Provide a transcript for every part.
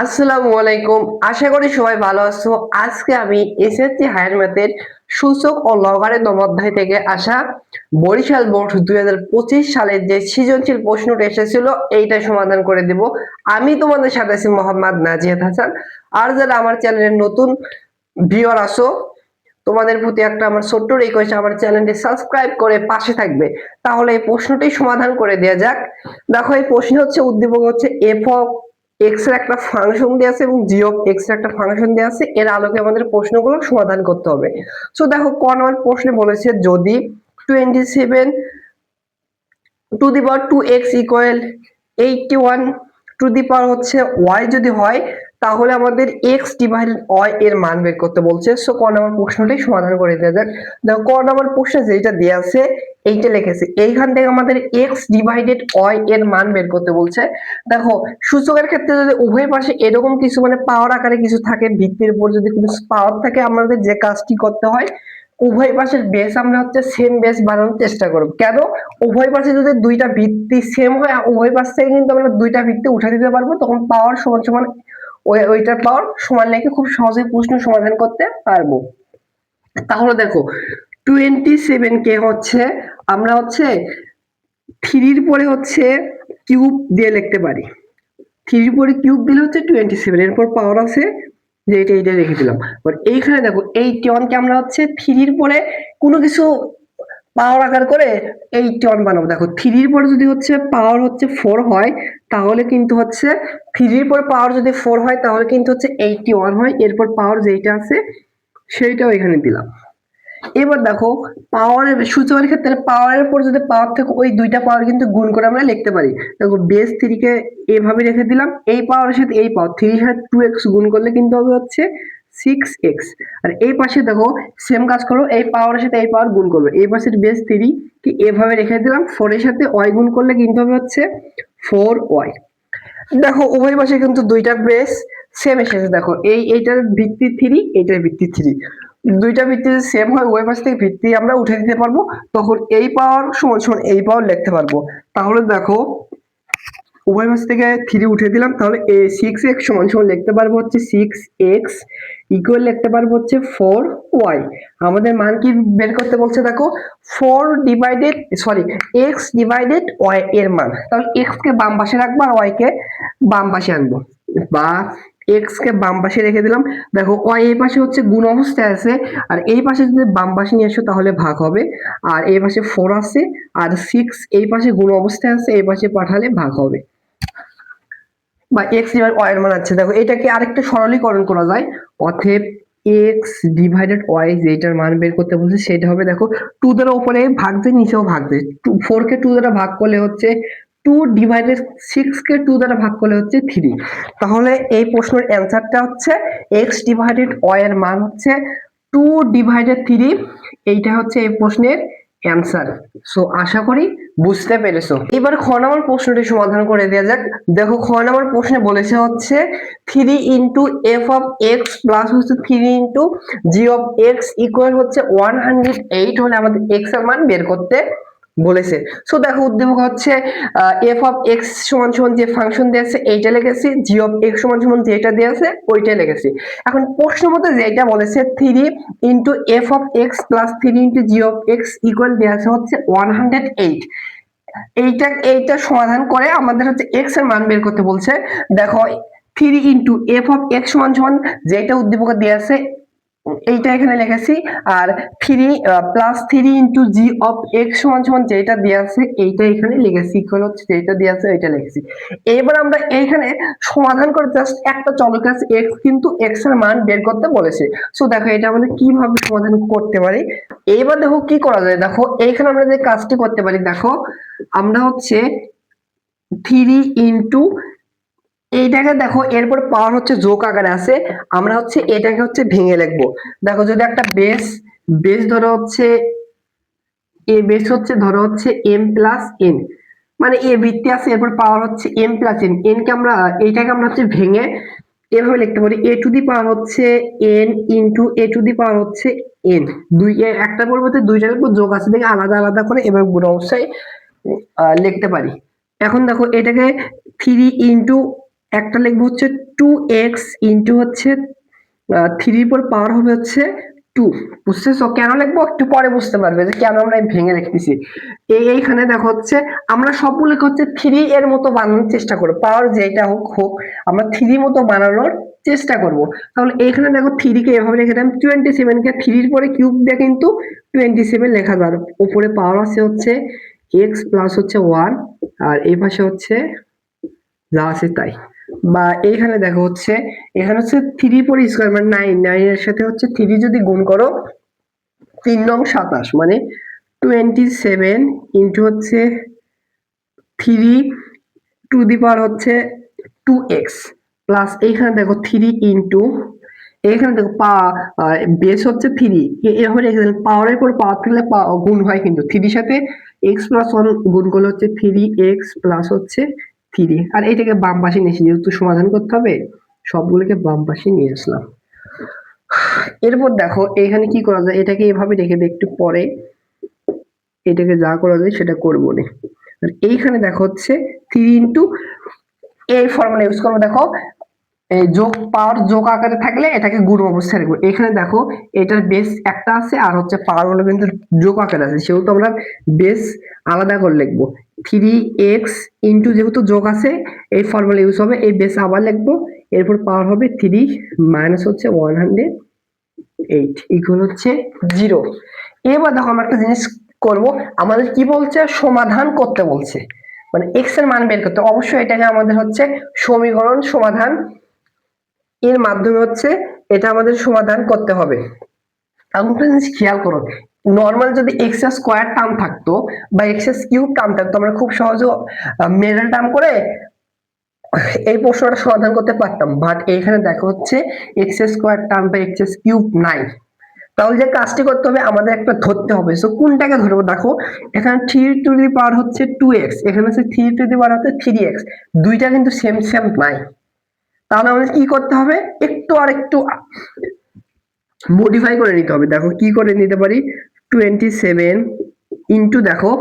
আসসালামু আলাইকুম। আশা করি সবাই ভালো আছো। আজকে আমি এসএসসি হায়ার ম্যাথের সূচক ও লগারিদম অধ্যায় থেকে আসা বরিশাল বোর্ড 2025 সালের যে সৃজনশীল প্রশ্নটা এসেছিল এইটা সমাধান করে দেব। আমি তোমাদের সাথে আছি মোহাম্মদ নাজিয়াত হাসান। আর যারা আমার চ্যানেলের নতুন ভিউয়ার আছো, তোমাদের প্রতি একটা আমার ছোট্ট রিকোয়েস্ট, আমার চ্যানেলটি সাবস্ক্রাইব করে পাশে থাকবে। তাহলে এই প্রশ্নটি সমাধান করে দেওয়া যাক। দেখো, এই প্রশ্ন হচ্ছে উদ্দীপক হচ্ছে এফ অফ এক্স এর একটা ফাংশন দেওয়া আছে এবং জি অফ এক্স এর একটা ফাংশন দেওয়া আছে। এর আলোকে আমাদের প্রশ্নগুলো সমাধান করতে হবে। সো দেখো, ক নম্বর প্রশ্নে বলেছে যদি 27 to the power 2x equal 81 to the power হচ্ছে y যদি হয়, তাহলে আমাদের x ডিভাইডেড y এর মান বের করতে বলছে। সো ক নম্বর প্রশ্নটি সমাধান করে দেওয়া যাক। দেখো, ক নম্বর প্রশ্নে যেটা দেওয়া আছে এইটা লিখেছে, এইখান থেকে আমাদের x ডিভাইডেড y এর মান বের করতে বলছে। দেখো, সূচকের ক্ষেত্রে যদি উভয় পাশে এরকম কিছু মানে পাওয়ার আকারে কিছু থাকে, ভিত্তির উপর যদি কোনো পাওয়ার থাকে, আমাদের যে কাজটি করতে হয় উভয় পাশের বেস আমরা হচ্ছে সেম বেস বানানোর চেষ্টা করব। কেন? উভয় পাশে যদি দুইটা ভিত্তি সেম হয়, উভয় পাশ থেকে কিন্তু আমরা দুইটা ভিত্তি উঠে দিতে পারবো, তখন পাওয়ার সমান সমান ওইটার পাওয়ার সমান রেখে খুব সহজে প্রশ্ন সমাধান করতে পারবো। তাহলে দেখো, 27 কে হচ্ছে আমরা হচ্ছে 3 পরে হচ্ছে কিউব দিয়ে লিখতে পারি। 3 পরে কিউব দিলে হচ্ছে 27, এরপর পাওয়ার আছে যে এটা রেখে দিলাম। এইখানে দেখো, এই 81 কে আমরা হচ্ছে 3 পরে কোনো কিছু পাওয়ার আকার করে 81 বানাবো। দেখো, 3 পরে যদি হচ্ছে পাওয়ার হচ্ছে 4 হয়, তাহলে কিন্তু হচ্ছে 3 পরে পাওয়ার যদি 4 হয় তাহলে কিন্তু হচ্ছে 81 হয়। এরপর পাওয়ার যেটা আছে সেইটাও এখানে দিলাম। এবার দেখো, পাওয়ারের সূচকের ক্ষেত্রে পাওয়ারের পর যদি পাওয়ার থেকে ওই দুইটা পাওয়ার কিন্তু গুণ করে আমরা লিখতে পারি। দেখো, বেস 3 কে এভাবে রেখে দিলাম, এই পাওয়ারের সাথে এই পাওয়ার 3 এর সাথে 2x গুণ করলে কিন্তু হবে হচ্ছে 6x। আর এই পাশে দেখো সেম কাজ করো, এই পাওয়ারের সাথে এই পাওয়ার গুণ করবে, এই পাশের বেস 3 কে এভাবে রেখে দিলাম, 4 এর সাথে y গুণ করলে কিন্তু হবে হচ্ছে 4y। দেখো, উভয় পাশে কিন্তু দুইটা বেস সেম এসেছে। দেখো, এইটার ভিত্তি 3, এইটার ভিত্তি 3, দুইটা ভিত্তি সেম হয়, উভয় পাশ থেকে ভিত্তি আমরা উঠে দিতে পারবো, তখন এই পাওয়ার সমান সমান এই পাওয়ার লিখতে পারবো। তাহলে দেখো, উভয় পাশ থেকে 3 উঠে দিলাম, তাহলে 6x সমান সমান লিখতে পারবো হচ্ছে 6x ইকুয়াল লিখতে পারবো হচ্ছে 4y। আমাদের মান কি বের করতে বলছে? দেখো, 4 divided sorry x divided y এর মান। তাহলে x কে বাম পাশে রাখবো আর y কে বাম পাশে আনবো, বা x কে বাম পাশে রেখে দিলাম। দেখো, y এই পাশে হচ্ছে গুণ অবস্থায় আছে, আর এই পাশে যদি বাম পাশে নিয়ে আসো তাহলে ভাগ হবে। আর এই পাশে 4 আছে আর 6 এই পাশে গুণ অবস্থায় আছে, এই পাশে পাঠালে ভাগ হবে, বা x ডিভাইড y এর মান আছে। দেখো, এটাকে আরেকটু সরলীকরণ করা যায়। অতএব x ডিভাইডেড y যেটার মান বের করতে বলছে সেটা হবে, দেখো, 2 দ্বারা উপরে ভাগ দিয়ে নিচেও ভাগ দিয়ে 4 কে 2 দ্বারা ভাগ করলে হচ্ছে 2 ডিভাইডেড 6 কে 2 দ্বারা ভাগ করলে হচ্ছে 3। তাহলে এই প্রশ্নের অ্যানসারটা হচ্ছে x ডিভাইডেড y এর মান হচ্ছে 2 ডিভাইডেড 3। এইটা হচ্ছে এই প্রশ্নের অ্যানসার। সো আশা করি বুঝতে পেরেছো। এবার খ নম্বর প্রশ্নটি সমাধান করে দেওয়া যাক। দেখো, খ নম্বর প্রশ্নে বলেছে হচ্ছে 3 into F of x plus হচ্ছে 3 into G of x equal হচ্ছে 108 হলে আমাদের এক্স এর মান বের করতে বলেছে। সো দেখো, উদ্দীপক হচ্ছে এফ অফ এক্স সমান সমান যে ফাংশন দেওয়া আছে এইটা লিখেছি, জি অফ এক্স সমান সমান যেটা দেওয়া আছে ওইটা লিখেছি। এখন প্রশ্ন মতে যেটা বলেছে 3 into F of x plus 3 into G of x equal দেওয়া আছে হচ্ছে 108। এইটা সমাধান করে আমাদের হচ্ছে এক্স এর মান বের করতে বলছে। দেখো, 3 ইন্টু এফ অফ এক্স সমান সমান যেটা উদ্দীপক দেওয়া আছে এইটা এখানে লিখেছি, আর 3 plus 3 into G of x সমান সমান যেটা দেওয়া আছে এইটা এখানে লিখেছি, ইকুয়াল হচ্ছে যেটা দেওয়া আছে এটা লিখেছি। এবার আমরা এইখানে সমাধান করে জাস্ট একটা চলক আছে এক্স, কিন্তু এক্স এর মান বের করতে বলেছে। সো দেখো, এটা আমাদের কিভাবে সমাধান করতে পারি। এবার দেখো কি করা যায়। দেখো, এইখানে আমরা যে কাজটি করতে পারি, দেখো আমরা হচ্ছে 3 ইন্টু এইটাকে, দেখো এরপর পাওয়ার হচ্ছে যোগ আকারে আছে, আমরা হচ্ছে এটাকে হচ্ছে ভেঙে লিখবো। দেখো, যদি একটা বেস বেস ধরো হচ্ছে এ, বেস হচ্ছে ধরো হচ্ছে এম প্লাস এন, মানে এ বৃত্তি আছে, এরপর পাওয়ার হচ্ছে এম প্লাস এন, এন কে আমরা এইটাকে আমরা হচ্ছে ভেঙে এভাবে লিখতে পারি, এ টু দি পাওয়ার হচ্ছে n into a to the power হচ্ছে এন। দুই একটা পরিবর্তে দুইটার উপর যোগ আছে দেখে আলাদা আলাদা করে এবার গুণ অবস্থায় লিখতে পারি। এখন দেখো, এটাকে 3 ইন্টু একটা লিখবো হচ্ছে 2x ইন্টু হচ্ছে 3 পর পাওয়ার হবে হচ্ছে 2। বুঝতেছো কেন লিখবো? একটু পরে বুঝতে পারবে যে কেন আমরা ভেঙে লিখতেছি। এইখানে দেখো হচ্ছে আমরা সবগুলোকে হচ্ছে 3 এর মতো বানানোর চেষ্টা করব, পাওয়ার যেটা হোক হোক আমরা 3 মতো বানানোর চেষ্টা করব। তাহলে এখানে দেখো 3 কে এভাবে লিখে দিলাম, 27 কে 3 এর পরে কিউব দিয়ে কিন্তু 27 লেখা যাবে। উপরে পাওয়ার আছে হচ্ছে x প্লাস হচ্ছে 1, আর এই পাশে হচ্ছে যা আছে তাই। বা এইখানে দেখো হচ্ছে এখানে হচ্ছে 3 পরে স্কয়ার মানে 9 এর সাথে হচ্ছে 3 যদি গুণ করো 3 নং 27 মানে 27 ইন্টু হচ্ছে 3 টু দি পাওয়ার হচ্ছে 2x প্লাস এইখানে দেখো 3 ইন্টু এখানে দেখো বেস হচ্ছে 3 এভাবে রেখে দিলে পাওয়ারের পর পাওয়ার থাকলে গুণ হয়, কিন্তু 3 সাথে x প্লাস 1 গুণ করলে হচ্ছে 3x প্লাস হচ্ছে 3। আর এটাকে বাম পাশে নিয়ে এসে যেহেতু সমাধান করতে হবে সবগুলোকে বাম পাশে নিয়ে আসলাম। এরপর দেখো এখানে কি করা যায়, এটাকে এভাবে রেখে দিই, একটু পরে এটাকে যা করা যায় সেটা করবো না। আর এইখানে দেখো হচ্ছে 3 ইন্টু এই ফর্মুলা ইউজ করবো। দেখো এই যোগ পাওয়ার যোগ আকারে থাকলে এটাকে গুণ অবস্থায় রাখবো। এখানে দেখো এটার বেস একটা আছে আর হচ্ছে পাওয়ার গুলো কিন্তু যোগ আকারে আছে, সেহেতু আমরা বেস আলাদা করে লিখবো। 3x ইন্টু যেহেতু যোগ আছে এই ফর্মুলা ইউজ হবে, এই বেস আবার লিখবো, এরপর পাওয়ার হবে 3 মাইনাস হচ্ছে 108 ইকুয়াল হচ্ছে 0। এবার দেখো আমরা একটা জিনিস করব, আমাদের কি বলছে সমাধান করতে বলছে, মানে x এর মান বের করতে। অবশ্যই এটাকে আমাদের হচ্ছে সমীকরণ সমাধান এর মাধ্যমে হচ্ছে এটা আমাদের সমাধান করতে হবে। একটা জিনিস খেয়াল করো, নরমাল যদি এক্স স্কোয়ার টার্ম থাকতো বা এক্স কিউব টার্ম থাকতো আমরা খুব সহজে মিডল টার্ম করে এই প্রশ্নটা সমাধান করতে পারতাম, বাট এখানে দেখো হচ্ছে এক্স স্কোয়ার টার্ম বা এক্স কিউব নাই। তাহলে যে কাজটি করতে হবে আমাদের একটা ধরতে হবে, সো কোনটাকে ধরবো? দেখো এখানে 3 টু দি পাওয়ার হচ্ছে 2x, এখানে হচ্ছে 3 টু দি পাওয়ার হচ্ছে 3x, দুইটা কিন্তু সেম সেম নাই। তাহলে আমাদের কি করতে হবে, একটু আর একটু মডিফাই করে নিতে হবে। দেখো কি করে নিতে পারি, 27 ইন্টু দেখো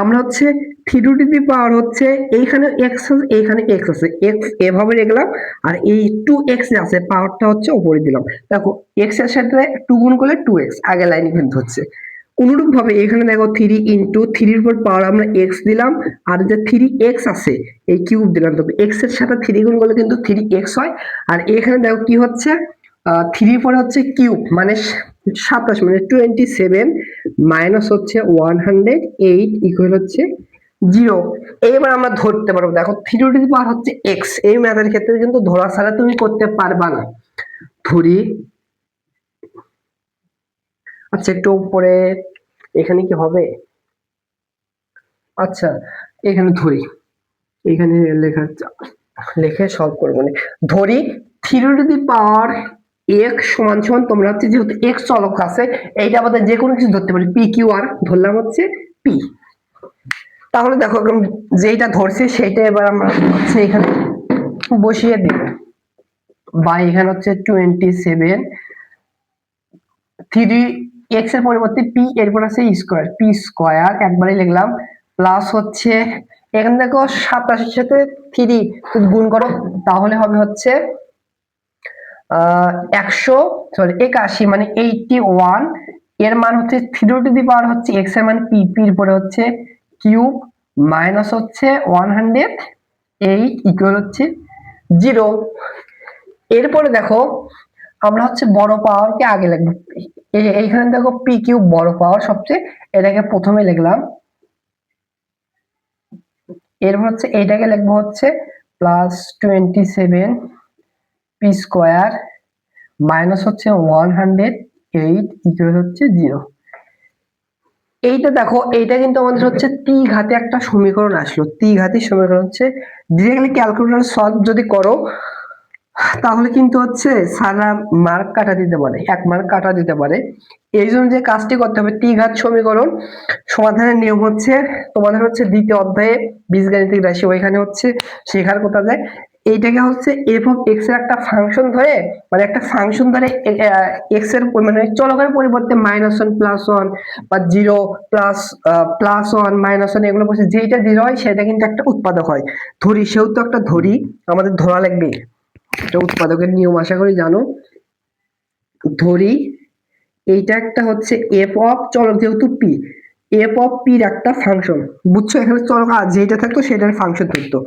আমরা হচ্ছে 3 টু দি পাওয়ার হচ্ছে এইখানে x আছে এইখানে x আছে, x এভাবে লিখলাম আর এই 2x আছে পাওয়ারটা হচ্ছে উপরে দিলাম। দেখো x এর সাথে 2 গুণ করলে 2x, আগে লাইনে কিন্তু হচ্ছে। অনুরূপ ভাবে এখানে দেখো 3 ইন্টু 3 এর উপর পাওয়ার আমরা x দিলাম আর যে 3x আছে এই কিউব দিলাম, তবে x এর সাথে 3 গুণ করলে কিন্তু 3x হয়। আর এখানে দেখো কি হচ্ছে 3 পরে হচ্ছে কিউব মানে 27 মানে 27 মাইনাস হচ্ছে 108 ইকুয়াল হচ্ছে 0। এইবার আমরা ধরতে পারবো, দেখো 3 টু দি পাওয়ার হচ্ছে x, এই ম্যাথের ক্ষেত্রে কিন্তু ধরা ছাড়া তুমি করতে পারবা না। ধরি, আচ্ছা একটু উপরে এখানে কি হবে, আচ্ছা এখানে ধরি, এখানে লিখে সলভ করবো না। ধরি 3 টু দি পাওয়ার x সমান সমান, তোমরা হচ্ছে যেহেতু x চলক আছে এইটা আমাদের যে কোনো কিছু ধরতে পারি, p q r ধরলাম হচ্ছে p। তাহলে দেখো যেটা ধরছি সেটা এবার আমরা হচ্ছে এখানে বসিয়ে দিব, বা এখানে হচ্ছে 27 3x এর পরিবর্তে p এরপর আছে স্কয়ার, p স্কয়ার একবারে লিখলাম, প্লাস হচ্ছে এখানে দেখো 27 এর সাথে 3 গুণ করো তাহলে হবে হচ্ছে 81 মানে 81, এর মান হচ্ছে 3 টু দি পাওয়ার হচ্ছে x এর মান p, p এর পরে হচ্ছে কিউব মাইনাস হচ্ছে 108 ইকুয়াল হচ্ছে 0। এরপরে দেখো আমরা হচ্ছে বড় পাওয়ারকে আগে লিখব, এইখানে দেখো p কিউব বড় পাওয়ার সবচেয়ে, এটাকে প্রথমে লিখলাম, এরপর হচ্ছে এইটাকে লিখবো হচ্ছে প্লাস 27 p স্কয়ার মাইনাস হচ্ছে 108 ইকুয়াল হচ্ছে 0। এইটা দেখো এইটা কিন্তু আমাদের হচ্ছে টি ঘাতে একটা সমীকরণ আসলো, টি ঘাতের সমীকরণ হচ্ছে ডিরেক্টলি ক্যালকুলেটর সলভ যদি করো তাহলে কিন্তু হচ্ছে সারা মার্ক কাটা দিতে পারে, 1 মার্ক কাটা দিতে পারে। এই জন্য যে কাজটি করতে হবে, টি ঘাত সমীকরণ সমাধানের নিয়ম হচ্ছে তোমাদের হচ্ছে দ্বিতীয় অধ্যায়ে বীজগাণিতিক রাশি ওইখানে হচ্ছে শেখার কথা যায়। এইটাকে হচ্ছে এফ অফ এক্স এর একটা ফাংশন ধরে, মানে একটা ফাংশন ধরে এক্স এর মানে চলকের পরিবর্তে -1 +1 বা 0 +1 -1 এগুলো বসে যেটা 0 হয় সেটা কিন্তু একটা উৎপাদক হয়। ধরি, সেহেতু একটা ধরি আমাদের ধরা লাগবে, এটা উৎপাদকের নিয়ম আশা করি জানো। ধরি এইটা একটা হচ্ছে এফ অফ চলক, যেহেতু পি, এফ অফ পির একটা ফাংশন, বুঝছো? এখানে চলক আর যেটা থাকতো সেটার ফাংশন থাকতো।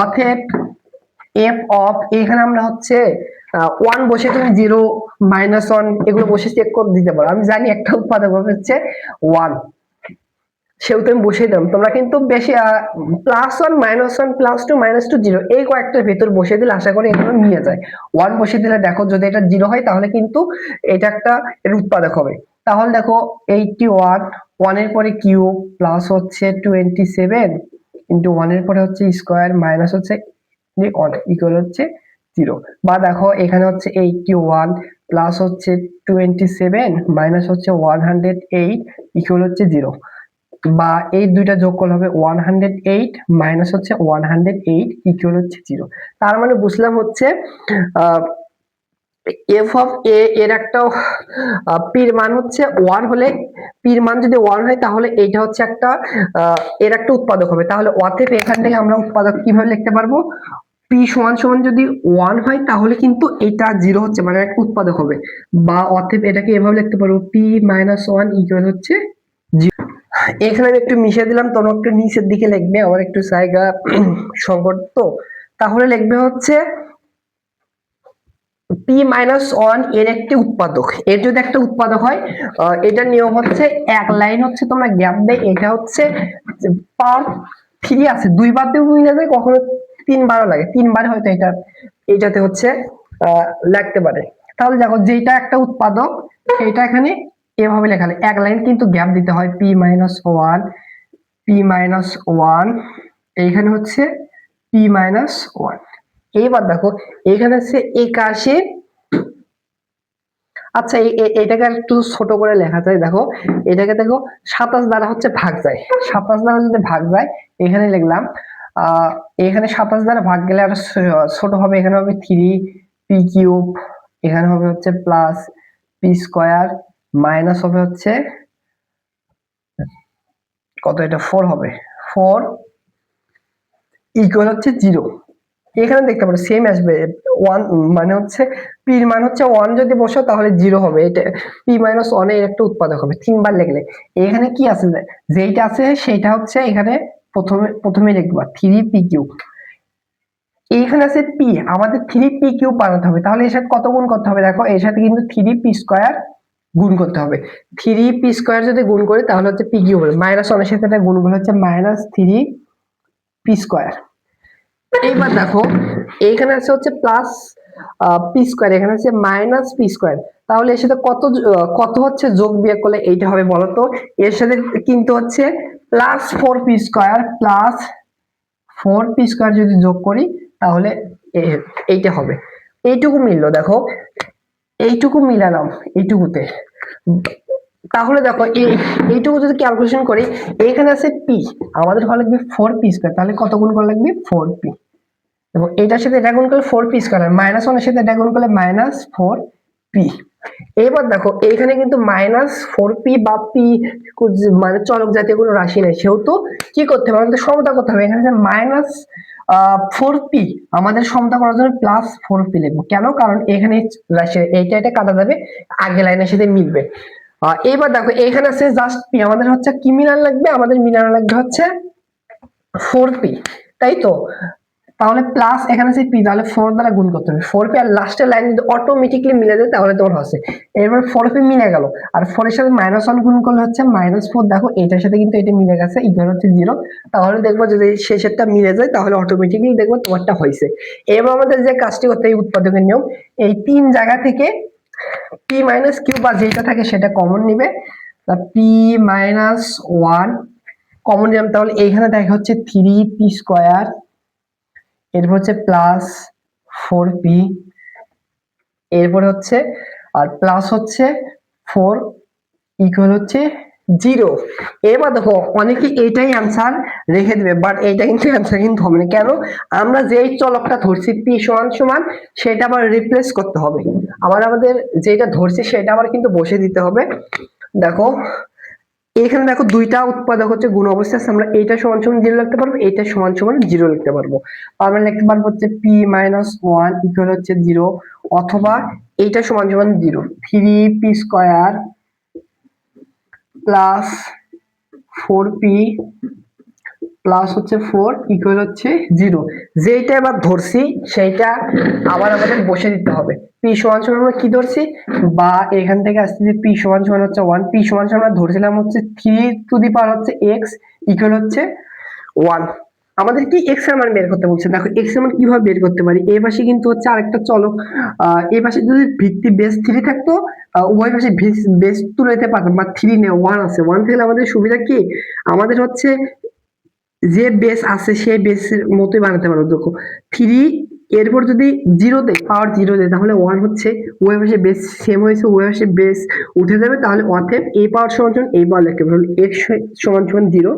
অতএব এফ অফ, এখানে আমরা হচ্ছে 1 বসে তুমি 0 -1 এগুলো বসে চেক করে দিতে পারো। আমি জানি একটা উৎপাদক হচ্ছে 1, সেহেতু আমি বসিয়ে দিলাম। তোমরা কিন্তু বেশি +1 -1 +2 -2 0 এই কয়েকটার ভেতর বসিয়ে দিলে আশা করি এগুলো নিয়ে যায়। 1 বসিয়ে দিলে দেখো যদি এটা 0 হয় তাহলে কিন্তু এটা একটা এর উৎপাদক হবে। তাহলে দেখো 81, 1 এর পরে কিউব প্লাস হচ্ছে 27 ইন্টু 1 এর পরে হচ্ছে স্কোয়ার মাইনাস হচ্ছে 1 ইকুয়াল হচ্ছে 0। বা দেখো এখানে হচ্ছে 81 প্লাস হচ্ছে 27 মাইনাস হচ্ছে 108 ইকুয়াল হচ্ছে 0। বা এই দুইটা যোগ করলে হবে 108 মাইনাস হচ্ছে 108 ইকুয়াল হচ্ছে 0। তার মানে বুঝলাম হচ্ছে এফ অফ এ এর একটা পির মান হচ্ছে 1 হলে, পির মান যদি 1 হয় তাহলে এইটা হচ্ছে একটা এর একটা উৎপাদক হবে। তাহলে অতএব এখান থেকে আমরা উৎপাদক কিভাবে লিখতে পারবো? পি সমান সমান যদি 1 হয় তাহলে কিন্তু এটা 0 হচ্ছে, মানে একটা উৎপাদক হবে। বা অতএব এটাকে এভাবে লিখতে পারবো পি -1 ইকুয়াল হচ্ছে 0। এখানে আমি একটু মিশিয়ে দিলাম, তোমরা একটু নিচের দিকে লিখবে, আমার একটু জায়গা সংকট তো। তাহলে লিখবে হচ্ছে p-1 এর একটি উৎপাদক, এর যদি একটা উৎপাদক হয়, এটার নিয়ম হচ্ছে এক লাইন হচ্ছে তোমরা গ্যাপ দেয়, এটা হচ্ছে পাওয়ার 3 আছে, দুইবার দিয়ে মিলে যায়, কখনো 3বারও লাগে, 3বার হয়তো এটা এইটাতে হচ্ছে লাগতে পারে। তাহলে দেখো যেটা একটা উৎপাদক সেটা এখানে এভাবে লেখা, এক লাইন কিন্তু গ্যাপ দিতে হয়, p-1 p-1 এইখানে হচ্ছে p-1। এইবার দেখো এখানে হচ্ছে 81। আচ্ছা এটাকে একটু ছোট করে লেখা যায়, দেখো এটাকে দেখো 27 দ্বারা হচ্ছে ভাগ যায়, 27 দ্বারা যদি ভাগ যায় এখানে লিখলাম এখানে 27 দ্বারা ভাগ গেলে আর ছোট হবে, এখানে হবে 3p³ এখানে হবে হচ্ছে প্লাস p² মাইনাস হবে হচ্ছে কত, এটা 4 হবে, 4 ইকুয়াল হচ্ছে 0। এখানে দেখতে পারো সেম আসবে, 1 মানে হচ্ছে p এর মান হচ্ছে 1 যদি বসাও তাহলে 0 হবে, এটা p-1 এর একটা উৎপাদক হবে 3বার লিখলে। এখানে কি আছে, যেটা আছে সেটা হচ্ছে এখানে প্রথমে লিখবা 3p³। এইখানে আছে p, আমাদের 3p³ বানাতে হবে, তাহলে এর সাথে কত গুণ করতে হবে? দেখো এর সাথে কিন্তু 3p² গুণ করতে হবে। 3p² যদি গুণ করি তাহলে হচ্ছে p³ হবে, -1 এর সাথে এটা গুণ করলে হচ্ছে -3p²। এইবার দেখো এইখানে আছে হচ্ছে প্লাস p², এখানে আছে -p², তাহলে এর সাথে কত হচ্ছে যোগ বিয়োগ করলে এইটা হবে বলতো? এর সাথে কিন্তু হচ্ছে +4p² যদি যোগ করি তাহলে এইটা হবে। এইটুকু মিললো, দেখো এইটুকু মিলালাম এইটুকুতে। তাহলে দেখো এইটুকু যদি ক্যালকুলেশন করি, এখানে আছে p, আমাদের ভালো লাগবে 4p², তাহলে কত গুণ করা লাগবে? 4p। এবং এটার সাথে এটা গুণ করলে 4p² আর -1 এর সাথে এটা গুণ করলে -4p। এবার দেখো এইখানে কিন্তু -4p বা p মানে চলক জাতীয় কোনো রাশি নেই, সেহেতু কি করতে হবে? আমাদের সমতা করতে হবে। এখানে -4p, আমাদের সমতা করার জন্য +4p লিখবো। কেন? কারণ এখানে রাশি এটা কাটা যাবে, আগের লাইনের সাথে মিলবে। এবার দেখো এখানে আছে জাস্ট p, আমাদের হচ্ছে কি মিলান লাগবে? আমাদের মিলান লাগবে হচ্ছে 4p, তাই তো? তাহলে প্লাস এখানে আছে p, তাহলে 4 দ্বারা গুণ করতে হবে 4p, আর লাস্টের লাইন যদি অটোমেটিক্যালি মিলে যায় তাহলে তোমার হচ্ছে। এবার 4p মিলে গেল, আর 4 এর সাথে -1 গুণ করলে হচ্ছে -4, দেখো এটার সাথে কিন্তু এটা মিলে গেছে, ইকুয়াল হচ্ছে 0। তাহলে দেখবো যদি শেষেরটা মিলে যায় তাহলে অটোমেটিক্যালি দেখবো তোমারটা হয়েছে। এবার আমাদের যে কাজটি করতে হয়, উৎপাদকের নিয়ম, এই 3 জায়গা থেকে p-q বা যেটা থাকে সেটা কমন নিবে, p-1 কমন নিলাম, তাহলে এইখানে দেখা হচ্ছে 3p², এরপর হচ্ছে +4p, এরপর হচ্ছে আর প্লাস হচ্ছে 4 ইকুয়াল হচ্ছে জিরো। এবার দেখো অনেকে এইটাই অ্যান্সার রেখে দেবে, বাট এইটা কিন্তু অ্যান্সার কিন্তু হবে না। কেন? আমরা যেই চলকটা ধরছি পি সমান সমান, সেটা আবার রিপ্লেস করতে হবে। আমাদের যেটা ধরছি সেটা আবার কিন্তু বসে দিতে হবে। দেখো এখানে দেখো দুইটা উৎপাদক হচ্ছে গুণ অবস্থায় আছে, আমরা এইটা সমান সমান জিরো লিখতে পারবো, এইটা সমান সমান জিরো লিখতে পারবো। আমরা লিখতে পারবো হচ্ছে পি মাইনাস ওয়ান ইকুয়াল হচ্ছে জিরো, অথবা এইটা সমান সমান zero, three P square plus four P plus হচ্ছে ফোর ইকুয়াল হচ্ছে জিরো। যেটা এবার ধরছি সেইটা আবার আমাদের বসে দিতে হবে। পি সমান সমান আমরা কি ধরছি, বা এখান থেকে আসছে যে পি সমান সমান হচ্ছে ওয়ান, পি সমান সমান আমরা ধরছিলাম হচ্ছে থ্রি টু দি পাওয়ার হচ্ছে এক্স ইকুয়াল হচ্ছে ওয়ান। আমাদের কি এক্স এর মান বের করতে বলছে। দেখো এক্স এর মান কিভাবে বের করতে পারি, এই পাশে কিন্তু হচ্ছে আরেকটা চলক, এই পাশে যদি ভিত্তি বেস থ্রি থাকতো, উভয় পাশে বেস তুলে নিতে পারতাম, বা থ্রি নেই ওয়ান আছে, ওয়ান থাকলে আমাদের সুবিধা কি, আমাদের হচ্ছে যে বেস আছে সেই বেসের মতোই বানাতে পারবো। দেখো থ্রি এরপর যদি জিরো দেয়, পাওয়ার জিরো দেয়, তাহলে ওয়ান হচ্ছে ওই পাশে বেস সেম হয়েছে, ওই পাশে বেস উঠে যাবে, তাহলে অতএব এ পাওয়ার সমান সমান এই পাওয়ার লিখতে পারবো, এক্স সমান সমান জিরো।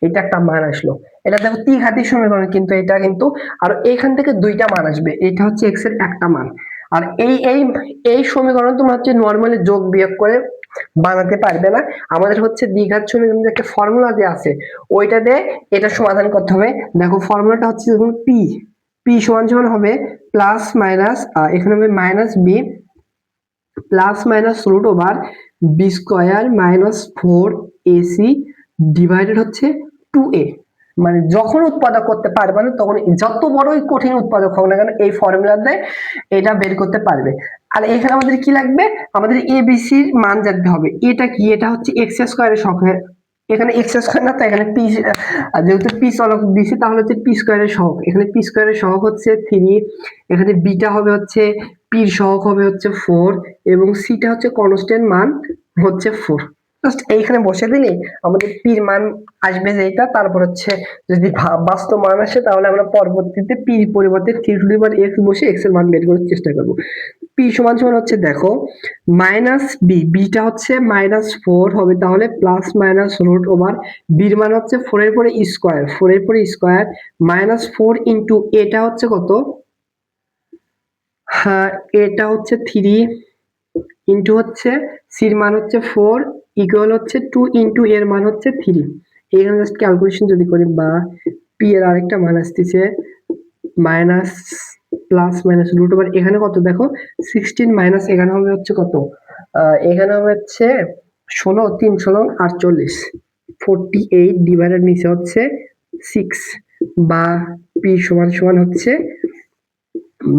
এটা একটা মান আসলো। এটা দেখো দ্বিঘাতের সমীকরণ কিন্তু এটা কিন্তু, আর এখান থেকে দুইটা মান আসবে, এটা হচ্ছে এক্স এর একটা মান। আর এই সমীকরণ তোমার হচ্ছে নরমালি যোগ বিয়োগ করে বানাতে পারবে না। আমাদের হচ্ছে দ্বিঘাত সমীকরণের একটা ফর্মুলা যে আছে, ওইটা দিয়ে এটা সমাধান করতে হবে। দেখো ফর্মুলাটা হচ্ছে যখন পি পি সমান সমান হবে প্লাস মাইনাস, এখানে হবে minus B plus minus root over B square minus four A C divided হচ্ছে টু এ। মানে যখন উৎপাদক করতে পারবে না, তখন যত বড়ই কঠিন উৎপাদক হোক না কেন, এই ফর্মুলা দিয়ে এটা বের করতে পারবে। আর এখানে আমাদের কি লাগবে, আমাদের এবিসির মান জানতে হবে। এটা কি, এটা হচ্ছে এক্স স্কোয়ারের সহগ। এখানে এক্স স্কোয়ার না, তো এখানে পি, যেহেতু পি চলক দিছি তাহলে হচ্ছে পি স্কোয়ারের সহগ। এখানে পি স্কোয়ারের সহগ হচ্ছে থ্রি, এখানে বিটা হবে হচ্ছে পির সহগ হবে হচ্ছে ফোর, এবং সিটা হচ্ছে কনস্ট্যান্ট মান হচ্ছে ফোর। জাস্ট এইখানে বসে দিলে আমাদের পির মান আসবে যেটা, তারপর হচ্ছে যদি বাস্তব মান আসে তাহলে আমরা পরবর্তীতে পির পরিবর্তে three two the power x বসে এক্স এর মান বের করার চেষ্টা করবো। পি সমান সমান হচ্ছে দেখো মাইনাস বি, বিটা হচ্ছে মাইনাস ফোর হবে, তাহলে প্লাস মাইনাস রুট ওভার বির মান হচ্ছে ফোর এর পরে স্কোয়ার, ফোর এর পরে স্কোয়ার মাইনাস ফোর ইন্টু এটা হচ্ছে কত, হ্যাঁ এটা হচ্ছে থ্রি ইন্টু হচ্ছে সির মান হচ্ছে ফোর ইকুয়াল হচ্ছে টু ইন্টু এর মান হচ্ছে থ্রি। এখানে জাস্ট ক্যালকুলেশন যদি করি, বা পি এর আরেকটা মান আসতেছে minus plus minus root over, এখানে কত দেখো সিক্সটিন মাইনাস এখানে হবে হচ্ছে কত, এখানে হবে হচ্ছে ষোলো, তিন ষোলো আটচল্লিশ, 48 ডিভাইডেড নিচে হচ্ছে সিক্স, বা পি সমান সমান হচ্ছে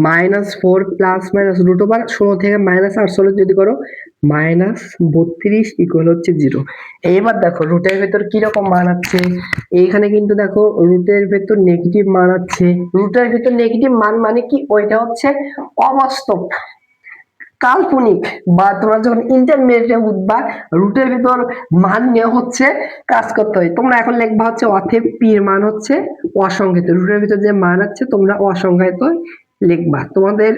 minus four plus minus root over ষোলো থেকে মাইনাস আটচল্লিশ যদি করো মাইনাস বত্রিশ ইকুয়াল হচ্ছে জিরো। এইবার দেখো রুটের ভেতর কিরকম মান আছে, এইখানে কিন্তু দেখো রুটের ভেতর নেগেটিভ মান আছে। রুটের ভেতর নেগেটিভ মান মানে কি, ওইটা হচ্ছে অবাস্তব, কাল্পনিক, বা তোমরা যখন ইন্টারমিডিয়েটে উঠবা রুটের ভিতর মান নিয়ে হচ্ছে কাজ করতে হয়। তোমরা এখন লিখবা হচ্ছে অতএব পির মান হচ্ছে অসংখ্যিত, রুটের ভিতর যে মান আছে তোমরা অসংখ্যায়িত লিখবা। তোমাদের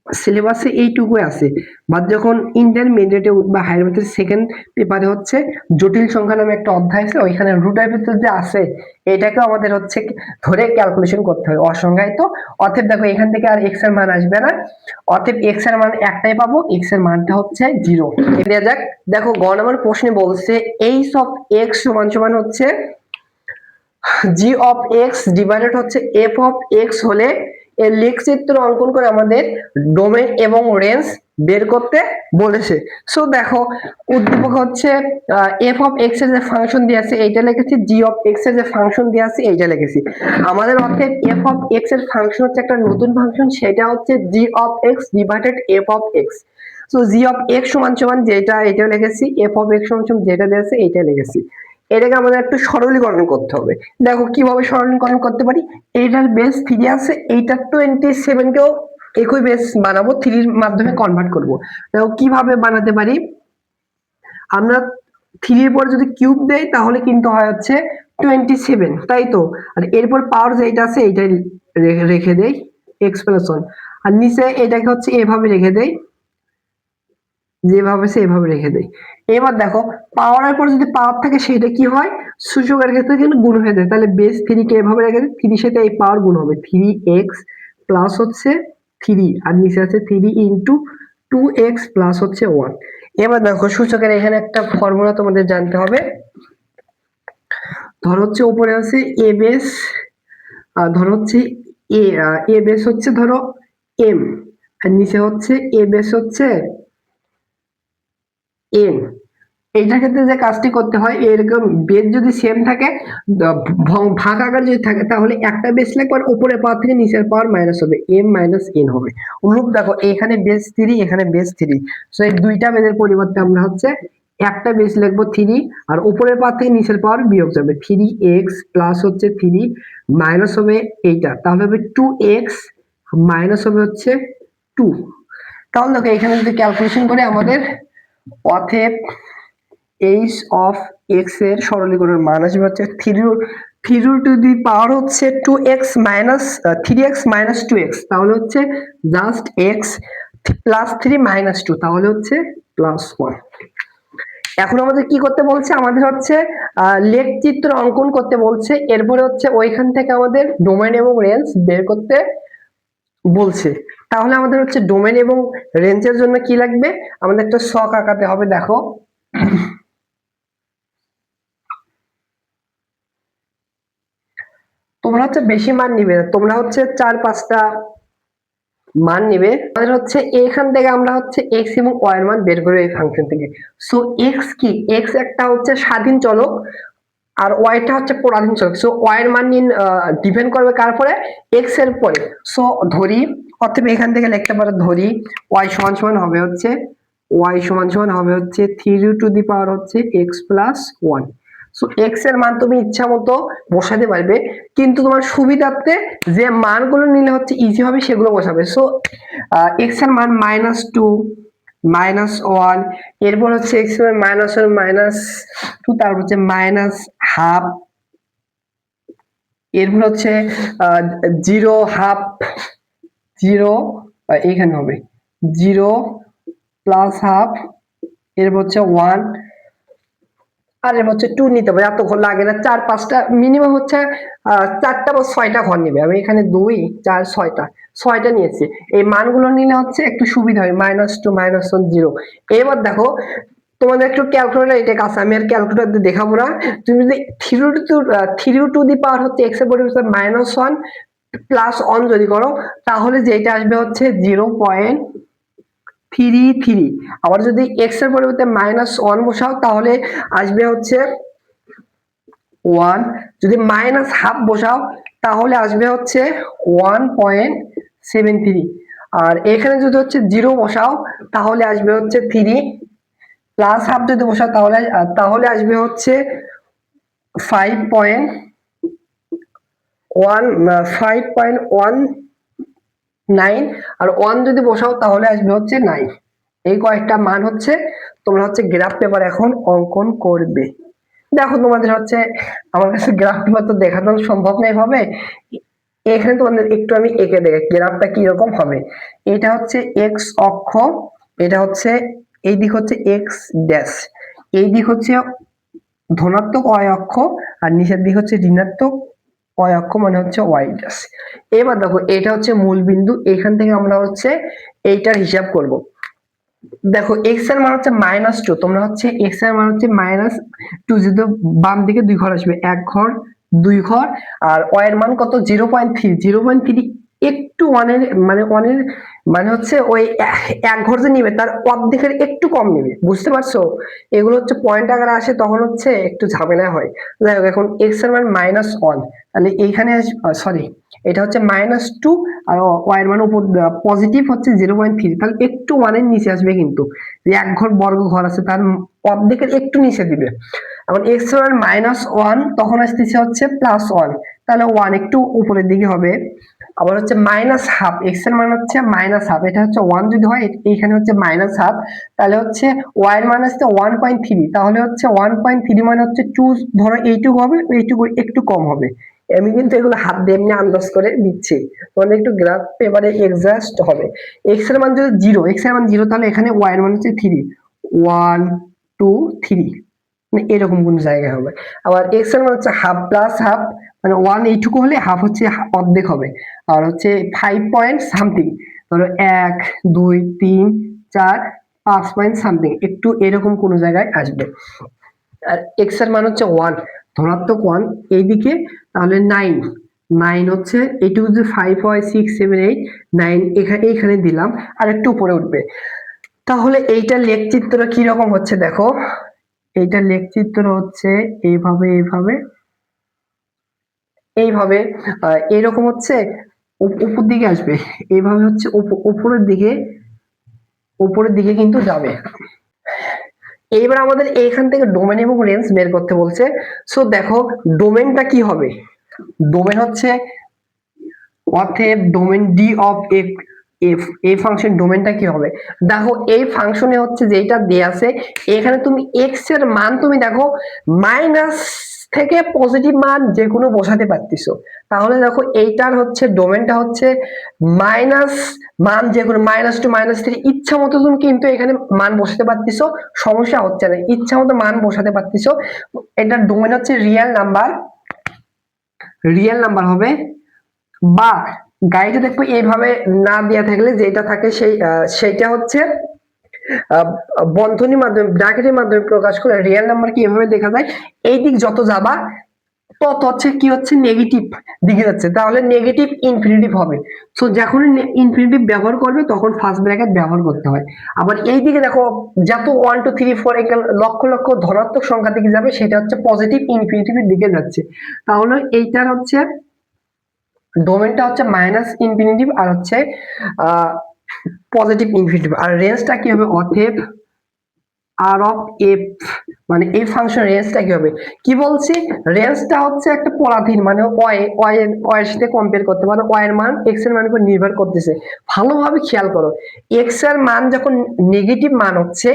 সিলেবাসে এইটুকুই আছে। বাদ যখন ইন্টারমিডিয়েটে উঠবা হায়ার ম্যাথের সেকেন্ড পেপারে হচ্ছে জটিল সংখ্যা নামে একটা অধ্যায় আছে, ওইখানে রুটের ভিতর যে আছে এটাকে আমাদের হচ্ছে ধরে ক্যালকুলেশন করতে হয় অসংখ্যায়িত। অতএব দেখো এখান থেকে আর এক্স এর মান আসবে না, অতএব এক্স এর মান একটাই পাবো, এক্স এর মানটা হচ্ছে জিরো। দেয়া যাক, দেখো গ নম্বর প্রশ্নে বলছে এইচ অফ এক্স সমান সমান হচ্ছে জি অফ এক্স ডিভাইডেড হচ্ছে এফ অফ এক্স হলে এর লেখচিত্র অঙ্কন করে আমাদের ডোমেন এবং রেঞ্জ বের করতে বলেছে। সো দেখো উদ্দীপক হচ্ছে এফ অফ এক্স এর যে ফাংশন দিয়ে আছে এইটা লিখেছি, জি অফ এক্স এর যে ফাংশন দিয়ে আছে এইটা লিখেছি। আমাদের অর্থে এফ অফ এক্স এর ফাংশন হচ্ছে একটা নতুন ফাংশন, সেটা হচ্ছে g of x divided f of x. So g of x সমান সমান যেটা এটা লিখেছি, এফ অফ এক্স সমান সমান যেটা দিয়েছে এইটা লিখেছি। এটাকে আমাদের একটু সরলীকরণ করতে হবে। দেখো কিভাবে সরলীকরণ করতে পারি, এইটার বেস থ্রি আছে, এইটার 27 কেও একই বেস বানাবো, থ্রির মাধ্যমে কনভার্ট করব। দেখো কিভাবে বানাতে পারি, আমরা থ্রির পর যদি কিউব দেই তাহলে কিন্তু হয় হচ্ছে 27, তাই তো। আর এরপর পাওয়ার যেটা আছে এইটাই রেখে দেই এক্স প্লাস ওয়ান, আর নিচে এটাকে হচ্ছে এভাবে রেখে দেই যেভাবে সে এভাবে রেখে দেয়। এবার দেখো পাওয়ারের পর যদি পাওয়ার থাকে সেটা কি হয়, সূচকের ক্ষেত্রে কিন্তু গুণ হয়ে যায়। তাহলে বেস 3 কে এভাবে রেখে দিই, 3 সাথে এই পাওয়ার গুণ হবে, 3x প্লাস হচ্ছে 3 আর নিচে আছে 3 ইন্টু 2x প্লাস হচ্ছে 1। এবার দেখো সূচকের এখানে একটা ফর্মুলা তোমাদের জানতে হবে। ধর হচ্ছে উপরে আছে এ বেস, ধর হচ্ছে এ বেস হচ্ছে ধরো এম, আর নিচে হচ্ছে এ বেস হচ্ছে এন। এইটার ক্ষেত্রে যে কাজটি করতে হয়, এরকম বেস যদি সেম থাকে, ভাগ আকার যদি থাকে, তাহলে একটা বেস লিখবার উপরের পাওয়ার থেকে নিচের পাওয়ার মাইনাস হবে, এম মাইনাস এন হবে। অনুরূপ দেখো এখানে বেস 3, এখানে বেস 3, সো এই দুইটা বেসের পরিবর্তে আমরা হচ্ছে একটা বেস লিখবো 3, আর উপরের পাওয়ার থেকে নিচের পাওয়ার বিয়োগ যাবে, 3x প্লাস হচ্ছে 3 মাইনাস হবে এইটা, তাহলে হবে 2x মাইনাস হবে হচ্ছে 2। তাহলে দেখো এখানে যদি ক্যালকুলেশন করে আমাদের অতএব এইচ অফ এক্স এর সরলীকরণের মান আসবে হচ্ছে 3 টু দি পাওয়ার হচ্ছে 2x minus 3x minus 2x, তাহলে হচ্ছে জাস্ট x প্লাস 3 মাইনাস 2, তাহলে হচ্ছে প্লাস 1। এখন আমাদের কি করতে বলছে, আমাদের হচ্ছে লেখচিত্র অঙ্কন করতে বলছে। এরপরে হচ্ছে ওইখান থেকে আমাদের ডোমেন এবং রেঞ্জ বের করতে বলছে। তাহলে আমাদের হচ্ছে ডোমেন এবং রেঞ্জের জন্য কি লাগবে, আমাদের একটা ছক আঁকাতে হবে। দেখো তোমরা হচ্ছে বেশি মান নিবে না, তোমরা হচ্ছে 4-5টা মান নিবে। আমাদের হচ্ছে এখান থেকে আমরা হচ্ছে x এবং y এর মান বের করব এই ফাংশন থেকে। সো x কি, x একটা হচ্ছে স্বাধীন চলক আর y টা হচ্ছে পরাধীন চলক। সো y এর মান ডিপেন্ড করবে কার পরে, x এর পরে। সো ধরি, অতএব এখান থেকে লিখতে পারো, ধরি y সমান সমান হবে হচ্ছে 3 টু দি পাওয়ার হচ্ছে x প্লাস 1। সো x এর মান তুমি ইচ্ছা মতো বসাতে পারবে, কিন্তু তোমার সুবিধার্থে যে মানগুলো নিলে হচ্ছে ইজি হবে সেগুলো বসাবে। সো x এর মান -2 -1, এরপর হচ্ছে x এর মান -1 -2, তারপর হচ্ছে -1/2, এরপর হচ্ছে 0/2, 0 এখানে হবে 0 প্লাস হাফ, এরপর হচ্ছে 1, আর এর হচ্ছে 2 নিতে হবে, এতক্ষণ লাগে না। 4-5টা মিনিমাম হচ্ছে 4টা বা 6টা ঘর নিবে। আমি এখানে 2 4 6টা নিয়েছি। এই মানগুলো নিলে হচ্ছে একটু সুবিধা হয়, -2 -1 0। এবার দেখো তোমাদের একটু ক্যালকুলেটর এটা কাছে, আমি আর ক্যালকুলেটর দিয়ে দেখাবো না। তুমি যদি 3 টু দি পাওয়ার হচ্ছে x এর পরিবর্তে -1 প্লাস 1 যদি করো, তাহলে যেটা আসবে হচ্ছে 0.33। আবার যদি x এর পরিবর্তে -1 বসাও, তাহলে আসবে হচ্ছে 1। যদি -1/2 বসাও, তাহলে আসবে হচ্ছে 1.73। আর এখানে যদি হচ্ছে 0 বসাও, তাহলে আসবে হচ্ছে 3, প্লাস হাফ যদি বসাও, তাহলে আসবে হচ্ছে 5.19, আর 1 যদি বসাও তাহলে আসবে হচ্ছে 9। এই কয়েকটা মান হচ্ছে তোমরা হচ্ছে গ্রাফ পেপার এখন অঙ্কন করবে। দেখো তোমাদের হচ্ছে আমার কাছে গ্রাফ পেপার তো দেখানো সম্ভব না এভাবে, এখানে তোমাদের একটু আমি এঁকে দেখে গ্রাফটা কি রকম হবে। এটা হচ্ছে x অক্ষ, এটা হচ্ছে এই দিক হচ্ছে x ড্যাশ, এই দিক হচ্ছে ধনাত্মক y অক্ষ, আর নিচের দিক হচ্ছে ঋণাত্মক y অক্ষ, মানে হচ্ছে y ড্যাশ। এবার দেখো এটা হচ্ছে মূল বিন্দু, এখান থেকে আমরা হচ্ছে এইটার হিসাব করব। দেখো x এর মান হচ্ছে -2, তোমরা হচ্ছে x এর মান হচ্ছে -2, যদি বাম দিকে 2 ঘর আসবে, 1 ঘর 2 ঘর, আর y এর মান কত 0.3 একটু 1 এর মানে হচ্ছে ওই 1 ঘর যে নিবে তার অর্ধেকের একটু কম নিবে, বুঝতে পারছো? এগুলো হচ্ছে পয়েন্ট আকারে আসে, তখন হচ্ছে একটু ঝামেলা হয়। যাই হোক, এখন x এর মান -1, তাহলে এইখানে সরি এটা হচ্ছে -2, আর y এর মান উপর পজিটিভ হচ্ছে 0.3, তাহলে একটু 1 এর নিচে আসবে, কিন্তু যে 1 ঘর বর্গ ঘর আছে তার অর্ধেকের একটু নিচে দিবে। এখন x এর মান -1, তখন আসতেছে হচ্ছে +1, তাহলে 1 একটু উপরের দিকে হবে। আবার হচ্ছে -1/2, x এর মান হচ্ছে -1/2, এটা হচ্ছে 1 যদি হয়, এইখানে হচ্ছে -1/2, তাহলে হচ্ছে y এর মান হচ্ছে 1.3, তাহলে হচ্ছে 1.3 মানে হচ্ছে 2, ধরো এইটুকু হবে, এইটুকু একটু কম হবে, আমি কিন্তু এগুলো হাত দিয়ে এমনি আন্দাজ করে দিচ্ছি, তোমাদের একটু গ্রাফ পেপারে এক্সাস্ট হবে। এক্স এর মান যদি জিরো, এক্স এর মান জিরো, তাহলে এখানে ওয়াই এর মান হচ্ছে থ্রি, 1 2 3, মানে এরকম কোন জায়গায় হবে। আবার এক্স এর মান হচ্ছে হাফ প্লাস হাফ, মানে ওয়ান এইটুকু হলে হাফ হচ্ছে অর্ধেক হবে। আর হচ্ছে 5 পয়েন্ট সামথিং, ধরো 1 2 3 4 5 পয়েন্ট সামথিং, একটু এরকম কোন জায়গায় আসবে। আর এক্স এর মান হচ্ছে ওয়ান, ধনাত্মক ওয়ান এইদিকে, তাহলে 9 হচ্ছে এইটুকু যদি 5 হয় 6 7 8 9, এইখানে দিলাম, আর একটু উপরে উঠবে। তাহলে এইটা লেখচিত্র কি রকম হচ্ছে দেখো, এইটা লেখচিত্র হচ্ছে এইভাবে এইভাবে এইভাবে এরকম হচ্ছে, উপর দিকে আসবে, এইভাবে হচ্ছে উপরের দিকে কিন্তু যাবে। এইবার আমাদের এইখান থেকে ডোমেন এবং রেঞ্জ বের করতে বলছে। সো দেখো ডোমেনটা কি হবে, ডোমেন হচ্ছে অতএব ডোমেন ডি অফ এফ, এই ফাংশন ডোমেনটা কি হবে, দেখো এই ফাংশনে হচ্ছে যেটা দেয়া আছে, এখানে তুমি এক্স এর মান তুমি দেখো মাইনাস থেকে পজিটিভ মান যে কোনো বসাতে পারতেছো। তাহলে দেখো এইটার হচ্ছে ডোমেনটা হচ্ছে মাইনাস মান যে কোনো -2 -3, ইচ্ছা মতো তুমি কিন্তু এখানে মান বসাতে পারতেছো, সমস্যা হচ্ছে না, ইচ্ছা মতো মান বসাতে পারতেছো। এটার ডোমেন হচ্ছে রিয়েল নাম্বার হবে, বা গাইডে দেখবো এইভাবে না দেয়া থাকলে যেটা থাকে সেইটা হচ্ছে বন্ধনীর মাধ্যমে ব্র্যাকেটের মাধ্যমে প্রকাশ করে রিয়েল নাম্বার কি এভাবে দেখা যায়, এই দিক যত যাবা তত হচ্ছে কি হচ্ছে নেগেটিভ দিকে যাচ্ছে, তাহলে নেগেটিভ ইনফিনিটিভ হবে। সো যখন ইনফিনিটিভ ব্যবহার করবে তখন ফার্স্ট ব্র্যাকেট ব্যবহার করতে হয়। আবার এই দিকে দেখো যত 1 2 3 4 লক্ষ লক্ষ ধনাত্মক সংখ্যা দিকে যাবে সেটা হচ্ছে পজিটিভ ইনফিনিটিভের দিকে যাচ্ছে। তাহলে এইটার হচ্ছে ডোমেনটা হচ্ছে মাইনাস ইনফিনিটিভ আর হচ্ছে পজিটিভ ইনফিনিটিভ। আর রেঞ্জটা কি হবে, অতএব আর অফ এফ, মানে এই ফাংশন রেঞ্জটা কি হবে, কি বলছি, রেঞ্জটা হচ্ছে একটা পরাধীন, মানে ওয়াই এর সাথে কম্পেয়ার করতে পারো, ওয়াই এর মান এক্স এর মানের উপর নির্ভর করতেছে। ভালোভাবে খেয়াল করো, এক্স এর মান যখন নেগেটিভ মান হচ্ছে,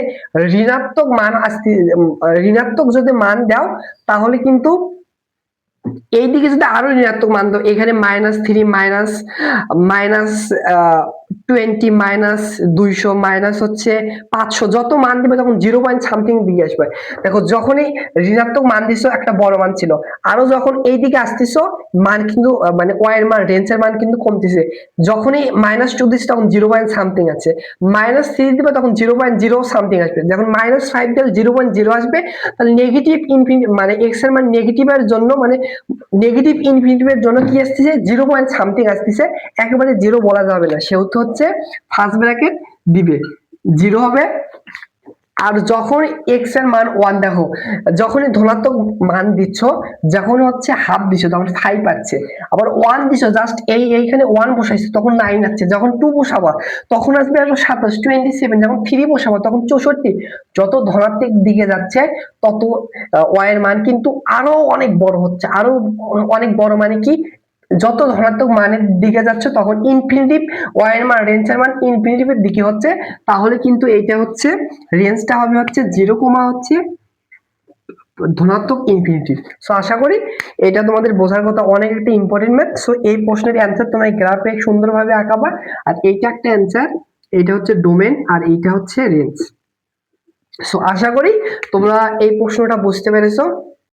ঋণাত্মক মান আসতে, ঋণাত্মক যদি মান দাও তাহলে কিন্তু এইদিকে যদি আরো ঋণাত্মক মান দাও, এখানে -3 মাইনাস 20 -200 মাইনাস হচ্ছে 500, যত মান দিবে তখন 0 পয়েন্ট সামথিং দিয়ে আসবে। দেখো যখনই ঋণাত্মক মান দিছো একটা বড় মান ছিল, আরো যখন এই দিকে আসতেছো মান কিন্তু মানে ওয়াই এর মান রেঞ্জের মান কিন্তু কমতেছে। যখনই -2 দিচ্ছে তখন 0 পয়েন্ট সামথিং আছে, -3 দিবে তখন 0.0 সামথিং আসবে, যখন -5 দিলে 0.0 আসবে। তাহলে নেগেটিভ ইনফিনিটি মানে এক্স এর মান নেগেটিভের জন্য, মানে নেগেটিভ ইনফিনিটিভের জন্য কি আসতেছে 0 পয়েন্ট সামথিং আসতেছে, একেবারে 0 বলা যাবে না, সেহেতু হচ্ছে ফার্স্ট ব্র্যাকেট দিবে 0 হবে। আর যখন এক্স এর মান 1, দেখো যখনই ধনাত্মক মান দিচ্ছ, যখন হচ্ছে হাফ দিছো তখন 5 আসছে, আবার 1 দিছো জাস্ট এইখানে 1 বসাইছো তখন 9 আসছে, যখন 2 বসাবা তখন আসবে আরো 27 27, যখন 3 বসাবা তখন 64। যত ধনাত্মক দিকে যাচ্ছে তত ওয়াই এর মান কিন্তু আরো অনেক বড় হচ্ছে, আরো অনেক বড়, মানে কি যত ধনাত্মক মানের দিকে যাচ্ছে তখন ইনফিনিটিভ ওয়াই এর মান রেঞ্জের মান ইনফিনিটিভের দিকে হচ্ছে। তাহলে কিন্তু এইটা হচ্ছে রেঞ্জটা হবে হচ্ছে 0 হচ্ছে ধনাত্মক ইনফিনিটিভ। সো আশা করি এটা তোমাদের বোঝার কথা, অনেক একটা ইম্পর্টেন্ট ম্যাথ। সো এই প্রশ্নের অ্যান্সার তোমরা গ্রাফে সুন্দরভাবে আঁকাবা, আর এইটা একটা অ্যান্সার, এইটা হচ্ছে ডোমেন আর এইটা হচ্ছে রেঞ্জ। সো আশা করি তোমরা এই প্রশ্নটা বুঝতে পেরেছো।